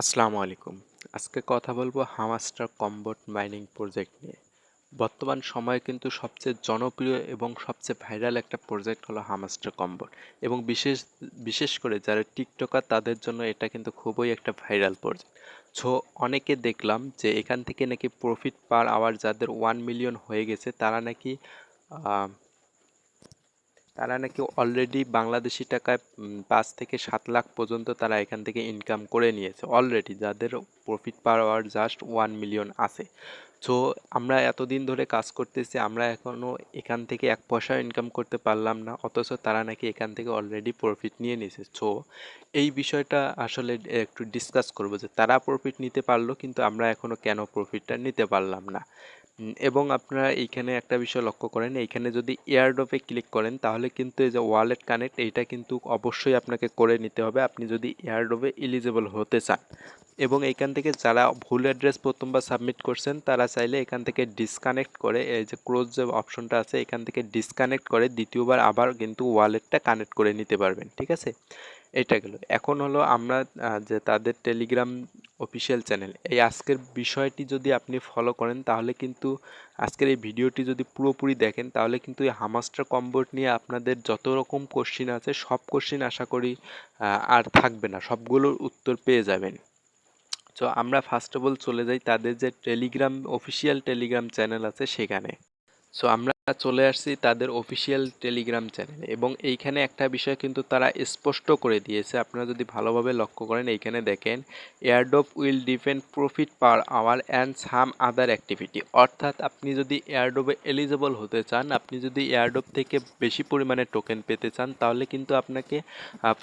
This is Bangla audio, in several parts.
আসসালামু আলাইকুম। আজকে কথা বলবো হামাস্টার কম্বট মাইনিং প্রজেক্ট নিয়ে। বর্তমান সময়ে কিন্তু সবচেয়ে জনপ্রিয় এবং সবচেয়ে ভাইরাল একটা প্রজেক্ট হলো হামাস্টার কম্বট এবং বিশেষ করে যারা টিকটকার তাদের জন্য এটা কিন্তু খুবই একটা ভাইরাল প্রজেক্ট। সো অনেকে দেখলাম যে এখান থেকে নাকি প্রফিট পার আওয়ার যাদের 1 মিলিয়ন হয়ে গেছে তারা নাকি অলরেডি বাংলাদেশি টাকায় 5 থেকে 7 লাখ পর্যন্ত তারা এখান থেকে ইনকাম করে নিয়েছে অলরেডি, যাদের profit per hour just 1 million আছে। সো আমরা এতদিন ধরে কাজ করতেছি, আমরা এখনো এখান থেকে 1 পয়সা ইনকাম করতে পারলাম না, অথচ তারা নাকি এখান থেকে অলরেডি প্রফিট নিয়ে নিয়েছে। সো এই বিষয়টা আসলে একটু ডিসকাস করব যে তারা প্রফিট নিতে পারলো কিন্তু আমরা এখনো কেন প্রফিটটা নিতে পারলাম না। এবং আপনারা এইখানে একটা বিষয় লক্ষ্য করেন, এইখানে যদি এয়ারড্রপে ক্লিক করেন তাহলে কিন্তু এই যে ওয়ালেট কানেক্ট এইটা কিন্তু অবশ্যই আপনাকে করে নিতে হবে আপনি যদি এয়ারড্রপে এলিজিবল হতে চান। এবং এইখান থেকে যারা ভুল অ্যাড্রেস প্রথমবার সাবমিট করছেন তারা চাইলে এখান থেকে ডিসকানেক্ট করে এই যে ক্লোজ যে অপশনটা আছে এখান থেকে ডিসকানেক্ট করে দ্বিতীয়বার আবার কিন্তু ওয়ালেটটা কানেক্ট করে নিতে পারবেন, ঠিক আছে। এটা গেল। এখন হলো আমরা যে তাদের টেলিগ্রাম অফিসিয়াল চ্যানেল এই আজকের বিষয়টি যদি আপনি ফলো করেন তাহলে কিন্তু আজকের এই ভিডিওটি যদি পুরোপুরি দেখেন তাহলে কিন্তু এই হামাস্টার কম্বোট নিয়ে আপনাদের যত রকম কোশ্চিন আছে সব কোশ্চিন আশা করি আর থাকবে না, সবগুলোর উত্তর পেয়ে যাবেন। তো আমরা ফার্স্ট অফ অল চলে যাই তাদের যে টেলিগ্রাম অফিসিয়াল টেলিগ্রাম চ্যানেল আছে সেখানে। সো আমরা চলে আসছি তাদের অফিসিয়াল টেলিগ্রাম চ্যানেলে এবং এইখানে একটা বিষয় কিন্তু তারা স্পষ্ট করে দিয়েছে, আপনারা যদি ভালোভাবে লক্ষ্য করেন এইখানে দেখেন airdrop will depend profit per hour and some other activity. অর্থাৎ আপনি যদি এয়ারড্রপে এলিজিবল হতে চান, আপনি যদি এয়ারড্রপ থেকে বেশি পরিমাণে টোকেন পেতে চান তাহলে কিন্তু আপনাকে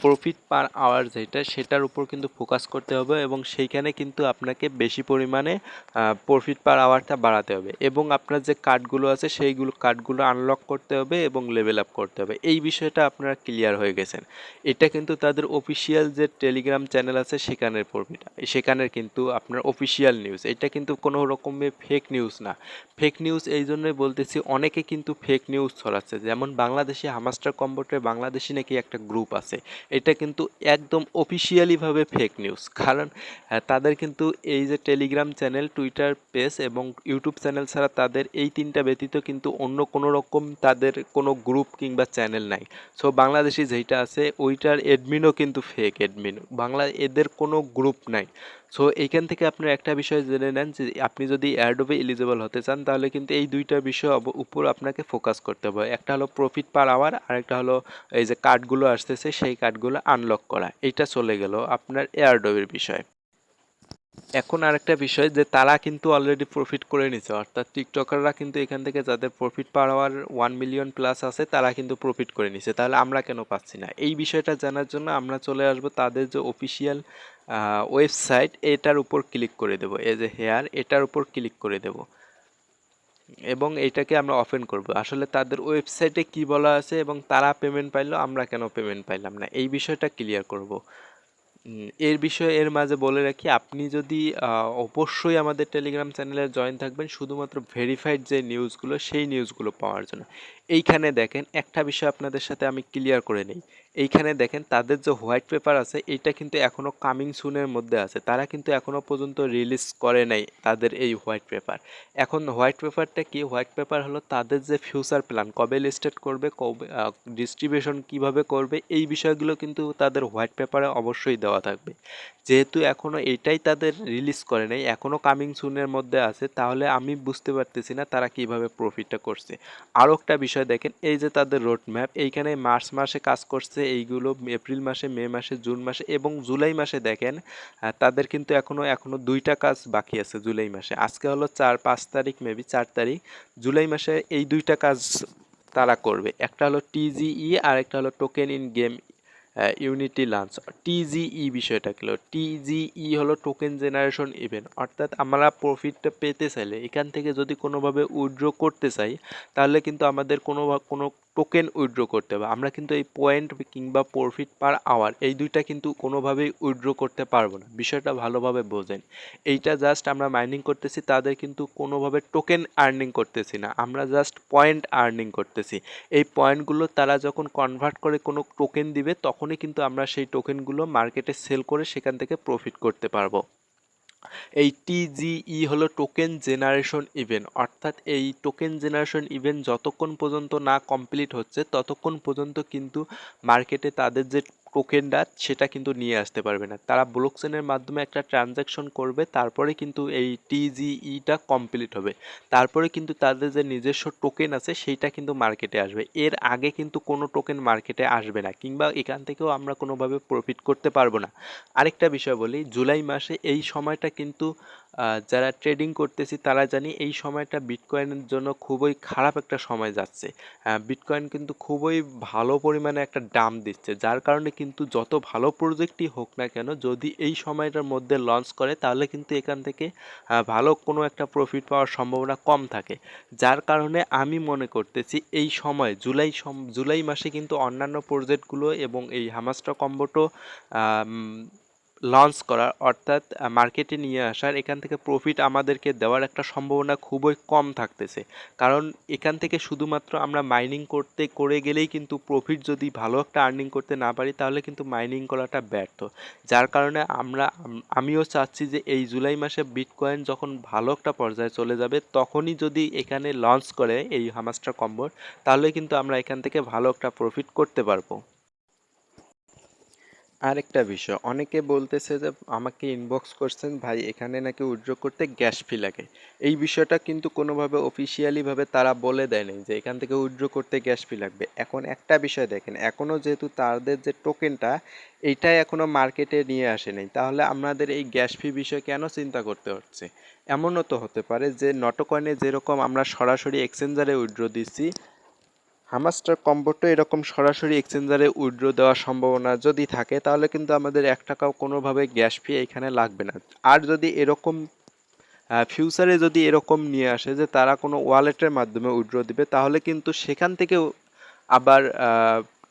প্রফিট পার আওয়ার যেটা সেটার উপর কিন্তু ফোকাস করতে হবে এবং সেইখানে কিন্তু আপনাকে বেশি পরিমাণে প্রফিট পার আওয়ারটা বাড়াতে হবে এবং আপনার যে কার্ডগুলো আছে সেইগুলো কার্ডগুলো আনলক করতে হবে এবং লেভেল আপ করতে হবে। এই বিষয়টা আপনারা ক্লিয়ার হয়ে গেছেন। এটা কিন্তু তাদের অফিসিয়াল যে টেলিগ্রাম চ্যানেল আছে সেখানের প্রফিট, সেখানের কিন্তু আপনার অফিসিয়াল নিউজ, এটা কিন্তু কোনো রকমের ফেক নিউজ না। ফেক নিউজ এই জন্যই বলতেছি, অনেকে কিন্তু ফেক নিউজ ছড়াচ্ছে, যেমন বাংলাদেশি হামাস্টার কম্বোটের বাংলাদেশি নাকি একটা গ্রুপ আছে, এটা কিন্তু একদম অফিসিয়ালিভাবে ফেক নিউজ। কারণ তাদের কিন্তু এই যে টেলিগ্রাম চ্যানেল, টুইটার পেজ এবং ইউটিউব চ্যানেল ছাড়া তাদের এই তিনটা ব্যতীত কিন্তু অন্য কোনো রকম তাদের কোনো গ্রুপ কিংবা চ্যানেল নাই। সো বাংলাদেশি যেইটা আছে ওইটার এডমিনও কিন্তু ফেক এডমিন, এদের কোনো গ্রুপ নাই। সো এইখান থেকে আপনার একটা বিষয় জেনে নেন যে আপনি যদি এয়ারড্রপে এলিজিবল হতে চান তাহলে কিন্তু এই দুইটা বিষয় উপর আপনাকে ফোকাস করতে হবে। একটা হলো প্রফিট পার আওয়ার, আরেকটা হলো এই যে কার্ডগুলো আসতেছে সেই কার্ডগুলো আনলক করা। এইটা চলে গেল আপনার এয়ারড্রপের বিষয়। এখন আরেকটা বিষয় যে তারা কিন্তু অলরেডি প্রফিট করে নিছে, অর্থাৎ টিকটকাররা কিন্তু এখান থেকে যাদের profit per hour 1 million plus আছে তারা কিন্তু প্রফিট করে নিছে, তাহলে আমরা কেন পাচ্ছি না? এই বিষয়টা জানার জন্য আমরা চলে আসব তাদের যে অফিসিয়াল ওয়েবসাইট, এটার উপর ক্লিক করে দেব, এই যে হেয়ার এটার উপর ক্লিক করে দেব এবং এইটাকে আমরা ওপেন করব। আসলে তাদের ওয়েবসাইটে কি বলা আছে এবং তারা পেমেন্ট পাইলো, আমরা কেন পেমেন্ট পাইলাম না, এই বিষয়টা ক্লিয়ার করব। এর বিষয়ে এর মাঝে বলে রাখি, আপনি যদি অবশ্যই আমাদের টেলিগ্রাম চ্যানেলে জয়েন থাকবেন শুধুমাত্র ভেরিফাইড যে নিউজগুলো সেই নিউজগুলো পাওয়ার জন্য। এইখানে দেখেন একটা বিষয় আপনাদের সাথে আমি ক্লিয়ার করে নেই, এইখানে দেখেন তাদের যে হোয়াইট পেপার আছে এইটা কিন্তু এখনও কামিং সুনের মধ্যে আছে, তারা কিন্তু এখনও পর্যন্ত রিলিজ করে নাই তাদের এই হোয়াইট পেপার। এখন হোয়াইট পেপারটা কি? হোয়াইট পেপার হলো তাদের যে ফিউচার প্ল্যান, কবে লিস্টেড করবে, কবে ডিস্ট্রিবিউশন কিভাবে করবে, এই বিষয়গুলো কিন্তু তাদের হোয়াইট পেপারে অবশ্যই দেওয়া থাকবে। যেহেতু এখনও এটাই তাদের রিলিজ করে নাই, এখনও কামিং সুনের মধ্যে আছে, তাহলে আমি বুঝতে পারতেছি না তারা কিভাবে প্রফিটটা করছে। আরও একটা বিষয় দেখেন, এই যে তাদের রোড ম্যাপ, এইখানে মার্চ মাসে কাজ করছে এইগুলো, এপ্রিল মাসে, মে মাসে, জুন মাসে এবং জুলাই মাসে দেখেন তাদের কিন্তু এখনো দুইটা কাজ বাকি আছে জুলাই মাসে। আজকে হলো 5 তারিখ, মেবি 4 তারিখ। জুলাই মাসে এই দুইটা কাজ তারা করবে, একটা হলো টিজিই আর একটা হলো token in game unity launch. টিজিই বিষয়টা কি? টিজিই হলো টোকেন জেনারেশন ইভেন্ট, অর্থাৎ আমরা প্রফিটটা পেতে চাইলে এখান থেকে যদি কোনোভাবে উইথড্র করতে চাই তাহলে কিন্তু আমাদের কোনো টোকেন উইথড্র করতে হবে। আমরা কিন্তু এই পয়েন্ট কিংবা প্রফিট পার আওয়ার এই দুইটা কিন্তু কোনোভাবেই উইথড্র করতে পারবো না। বিষয়টা ভালোভাবে বোঝেন। এইটা জাস্ট আমরা মাইনিং করতেছি, তাদের কিন্তু কোনোভাবে টোকেন আর্নিং করতেছি না, আমরা জাস্ট পয়েন্ট আর্নিং করতেছি। এই পয়েন্টগুলো তারা যখন কনভার্ট করে কোনো টোকেন দিবে তখনই কিন্তু আমরা সেই টোকেনগুলো মার্কেটে সেল করে সেখান থেকে প্রফিট করতে পারবো। এই টিজিই হলো টোকেন জেনারেশন ইভেন্ট, অর্থাৎ এই টোকেন জেনারেশন ইভেন্ট যতক্ষণ পর্যন্ত না কমপ্লিট হচ্ছে ততক্ষণ পর্যন্ত কিন্তু মার্কেটে তাদের যে টোকেনটা সেটা কিন্তু নিয়ে আসতে পারবে না। তারা ব্লকচেনের মাধ্যমে একটা ট্রানজ্যাকশন করবে, তারপরে কিন্তু এই টিজিইটা কমপ্লিট হবে, তারপরে কিন্তু তাদের যে নিজস্ব টোকেন আছে সেইটা কিন্তু মার্কেটে আসবে। এর আগে কিন্তু কোনো টোকেন মার্কেটে আসবে না, কিংবা এখান থেকেও আমরা কোনোভাবে প্রফিট করতে পারবো না। আরেকটা বিষয় বলি, জুলাই মাসে এই সময়টা কিন্তু যারা ট্রেডিং করতেছি তারা জানি এই সময়টা বিটকয়েনের জন্য খুবই খারাপ একটা সময় যাচ্ছে। বিটকয়েন কিন্তু খুবই ভালো পরিমাণে একটা দাম দিচ্ছে, যার কারণে কিন্তু যত ভালো প্রজেক্টই হোক না কেন যদি এই সময়টার মধ্যে লঞ্চ করে তাহলে কিন্তু এখান থেকে ভালো কোনো একটা প্রফিট পাওয়ার সম্ভাবনা কম থাকে। যার কারণে আমি মনে করতেছি এই সময় জুলাই মাসে কিন্তু অন্যান্য প্রজেক্টগুলো এবং এই হামাস্টার কম্বোটো লঞ্চ করার, অর্থাৎ মার্কেটে নিয়ে আসার, এখান থেকে প্রফিট আমাদেরকে দেওয়ার একটা সম্ভাবনা খুবই কম থাকতেছে। কারণ এখান থেকে শুধুমাত্র আমরা মাইনিং করে গেলেই কিন্তু প্রফিট যদি ভালো একটা আর্নিং করতে না পারি তাহলে কিন্তু মাইনিং করাটা ব্যর্থ। যার কারণে আমিও চাচ্ছি যে এই জুলাই মাসে বিটকয়েন যখন ভালো একটা পর্যায়ে চলে যাবে তখনই যদি এখানে লঞ্চ করে এই হামাস্টার কম্বোর, তাহলে কিন্তু আমরা এখান থেকে ভালো একটা প্রফিট করতে পারবো। আরেকটা বিষয়, অনেকে বলতেছে যে আমাকে ইনবক্স করছেন ভাই এখানে নাকি উইথড্র করতে গ্যাস ফি লাগে। এই বিষয়টা কিন্তু কোনোভাবে অফিসিয়ালিভাবে তারা বলে দেয়নি যে এখান থেকে উইথড্র করতে গ্যাস ফি লাগবে। এখন একটা বিষয় দেখেন, এখনও যেহেতু তাদের যে টোকেনটা এইটাই এখনও মার্কেটে নিয়ে আসে নাই, তাহলে আমাদের এই গ্যাস ফি বিষয় কেন চিন্তা করতে হচ্ছে? এমনও তো হতে পারে যে নটোকয়েনে যেরকম আমরা সরাসরি এক্সচেঞ্জারে উইথড্র দিচ্ছি, হামাস্টার কম্বোটো এরকম সরাসরি এক্সচেঞ্জারে উইথড্র দেওয়ার সম্ভাবনা যদি থাকে তাহলে কিন্তু আমাদের 1 টাকাও কোনোভাবে গ্যাস ফি এখানে লাগবে না। আর যদি এরকম ফিউচারে যদি এরকম নিয়ে আসে যে তারা কোনো ওয়ালেটের মাধ্যমে উইথড্র দিবে, তাহলে কিন্তু সেখান থেকেও আবার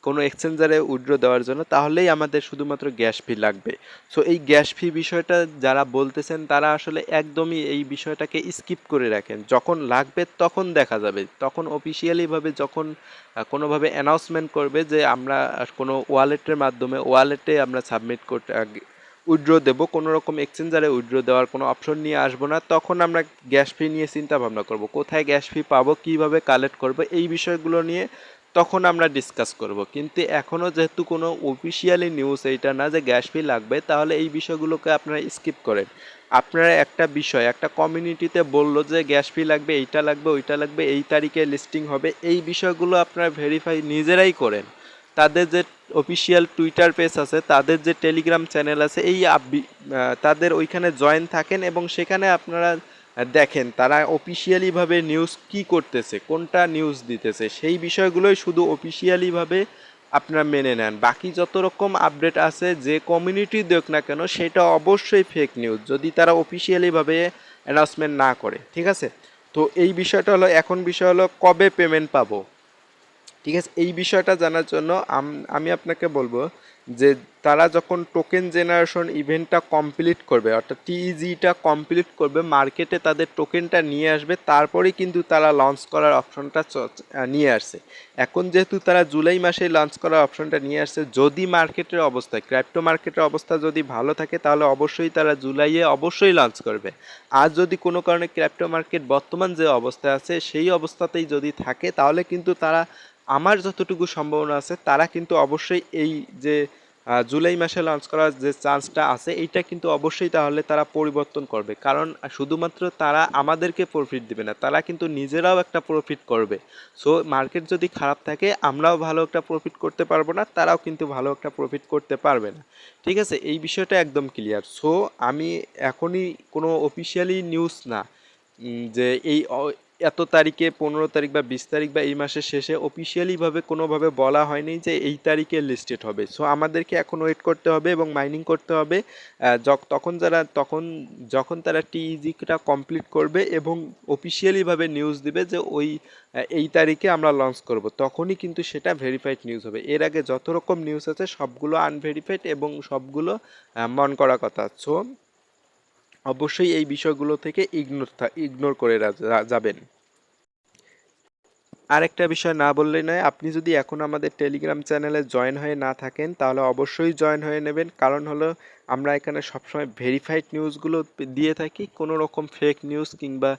কোনো এক্সচেঞ্জারে উইথড্র দেওয়ার জন্য তাহলেই আমাদের শুধুমাত্র গ্যাস ফি লাগবে। সো এই গ্যাস ফি বিষয়টা যারা বলতেছেন তারা আসলে একদমই এই বিষয়টাকে স্কিপ করে রাখেন। যখন লাগবে তখন দেখা যাবে, তখন অফিসিয়ালিভাবে যখন কোনোভাবে অ্যানাউন্সমেন্ট করবে যে আমরা কোনো ওয়ালেটের মাধ্যমে ওয়ালেটে আমরা সাবমিট করতে উইথড্র দেবো, কোনো রকম এক্সচেঞ্জারে উইথড্র দেওয়ার কোনো অপশন নিয়ে আসবো না, তখন আমরা গ্যাস ফি নিয়ে চিন্তা ভাবনা করব, কোথায় গ্যাস ফি পাবো, কীভাবে কালেক্ট করবো, এই বিষয়গুলো নিয়ে তখন আমরা ডিসকাস করব। কিন্তু এখনও যেহেতু কোনো অফিসিয়ালি নিউজ এইটা না যে গ্যাস ফি লাগবে, তাহলে এই বিষয়গুলোকে আপনারা স্কিপ করেন। আপনারা একটা বিষয়, একটা কমিউনিটিতে বললো যে গ্যাস ফি লাগবে, এইটা লাগবে, ওইটা লাগবে, এই তারিখে লিস্টিং হবে, এই বিষয়গুলো আপনারা ভেরিফাই নিজেরাই করেন। তাদের যে অফিসিয়াল টুইটার পেজ আছে, তাদের যে টেলিগ্রাম চ্যানেল আছে, তাদের ওইখানে জয়েন থাকেন এবং সেখানে আপনারা দেখেন তারা অফিসিয়ালিভাবে নিউজ কি করতেছে, কোনটা নিউজ দিতেছে, সেই বিষয়গুলোই শুধু অফিসিয়ালিভাবে আপনারা মেনে নেন। বাকি যত রকম আপডেট আছে যে কমিউনিটি দেখ না কেন সেটা অবশ্যই ফেক নিউজ যদি তারা অফিসিয়ালিভাবে অ্যানাউন্সমেন্ট না করে, ঠিক আছে? তো এই বিষয়টা হলো, এখন বিষয় হলো কবে পেমেন্ট পাবো, ঠিক আছে? এই বিষয়টা জানার জন্য আমি আপনাকে বলবো যে তারা যখন টোকেন জেনারেশন ইভেন্টটা কমপ্লিট করবে, অর্থাৎ টিইজিটা কমপ্লিট করবে, মার্কেটে তাদের টোকেনটা নিয়ে আসবে, তারপরেই কিন্তু তারা লঞ্চ করার অপশনটা নিয়ে আসছে। এখন যেহেতু তারা জুলাই মাসে লঞ্চ করার অপশনটা নিয়ে আসছে, যদি মার্কেটের অবস্থা, ক্রিপ্টো মার্কেটের অবস্থা যদি ভালো থাকে তাহলে অবশ্যই তারা জুলাইয়ে অবশ্যই লঞ্চ করবে। আর যদি কোনো কারণে ক্রিপ্টো মার্কেট বর্তমান যে অবস্থায় আছে সেই অবস্থাতেই যদি থাকে তাহলে কিন্তু তারা, আমার যতটুকু সম্ভাবনা আছে, তারা কিন্তু অবশ্যই এই যে জুলাই মাসে লঞ্চ করার যে চান্সটা আছে এইটা কিন্তু অবশ্যই তাহলে তারা পরিবর্তন করবে। কারণ শুধুমাত্র তারা আমাদেরকে প্রফিট দিবে না, তারা কিন্তু নিজেরাও একটা প্রফিট করবে। সো মার্কেট যদি খারাপ থাকে আমরাও ভালো একটা প্রফিট করতে পারবো না, তারাও কিন্তু ভালো একটা প্রফিট করতে পারবে না, ঠিক আছে? এই বিষয়টা একদম ক্লিয়ার। সো আমি এখনই কোনো অফিসিয়ালি নিউজ না যে এত তারিখে 15 তারিখ বা 20 তারিখ বা এই মাসের শেষে অফিসিয়ালিভাবে কোনোভাবে বলা হয়নি যে এই তারিখে লিস্টেড হবে। সো আমাদেরকে এখন ওয়েট করতে হবে এবং মাইনিং করতে হবে। তখন যখন তারা টিইজিটা কমপ্লিট করবে এবং অফিসিয়ালিভাবে নিউজ দিবে যে এই তারিখে আমরা লঞ্চ করব, তখনই কিন্তু সেটা ভেরিফাইড নিউজ হবে। এর আগে যত রকম নিউজ আছে সবগুলো আনভেরিফাইড এবং সবগুলো মন করা কথা। সো অবশ্যই এই বিষয়গুলো থেকে ইগনোর করে যাবেন। আরেকটা বিষয় না বললেই নয়, আপনি যদি এখন আমাদের টেলিগ্রাম চ্যানেলে জয়েন হয়ে না থাকেন তাহলে অবশ্যই জয়েন হয়ে নেবেন। কারণ হলো আমরা এখানে সবসময় ভেরিফাইড নিউজগুলো দিয়ে থাকি, কোনো রকম ফেক নিউজ কিংবা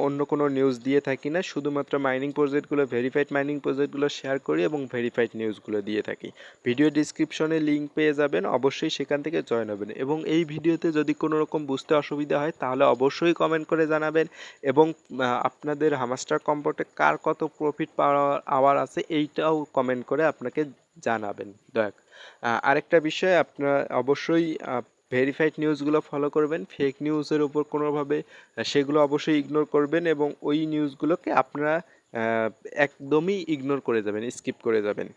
অন্য কোনো নিউজ দিয়ে থাকি না। শুধুমাত্র মাইনিং প্রজেক্টগুলো, ভেরিফাইড মাইনিং প্রজেক্টগুলো শেয়ার করি এবং ভেরিফাইড নিউজগুলো দিয়ে থাকি। ভিডিও ডিসক্রিপশনে লিঙ্ক পেয়ে যাবেন, অবশ্যই সেখান থেকে জয়েন হবেন। এবং এই ভিডিওতে যদি কোনো রকম বুঝতে অসুবিধা হয় তাহলে অবশ্যই কমেন্ট করে জানাবেন। এবং আপনাদের হামাস্টার কম্পোর্টে কার কত প্রফিট পাওয়ার আওয়ার আছে এইটাও কমেন্ট করে আপনাকে জানাবেন আরেকটা বিষয়, আপনারা অবশ্যই ভেরিফাইড নিউজগুলো ফলো করবেন। ফেক নিউজের উপর কোনোভাবে সেগুলো অবশ্যই ইগনোর করবেন এবং ওই নিউজগুলোকে আপনারা একদমই ইগনোর করে যাবেন, স্কিপ করে যাবেন।